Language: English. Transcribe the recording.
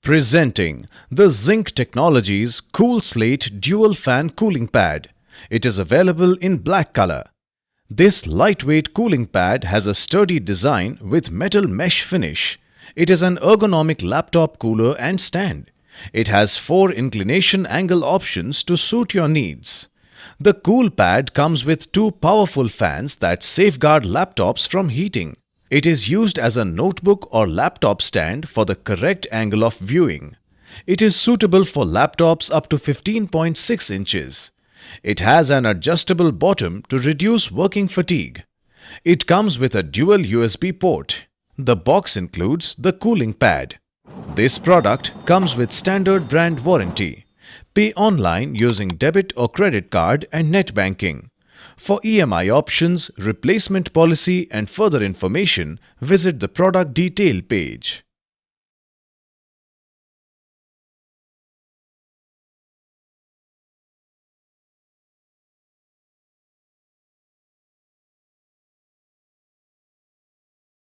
Presenting the Zinq Technologies Cool Slate Dual Fan Cooling Pad. It is available in black color. This lightweight cooling pad has a sturdy design with metal mesh finish. It is an ergonomic laptop cooler and stand. It has 4 inclination angle options to suit your needs. The cool pad comes with 2 powerful fans that safeguard laptops from heating. It is used as a notebook or laptop stand for the correct angle of viewing. It is suitable for laptops up to 15.6 inches. It has an adjustable bottom to reduce working fatigue. It comes with a dual USB port. The box includes the cooling pad. This product comes with standard brand warranty. Pay online using debit or credit card and net banking. For EMI options, replacement policy and further information, visit the product detail page.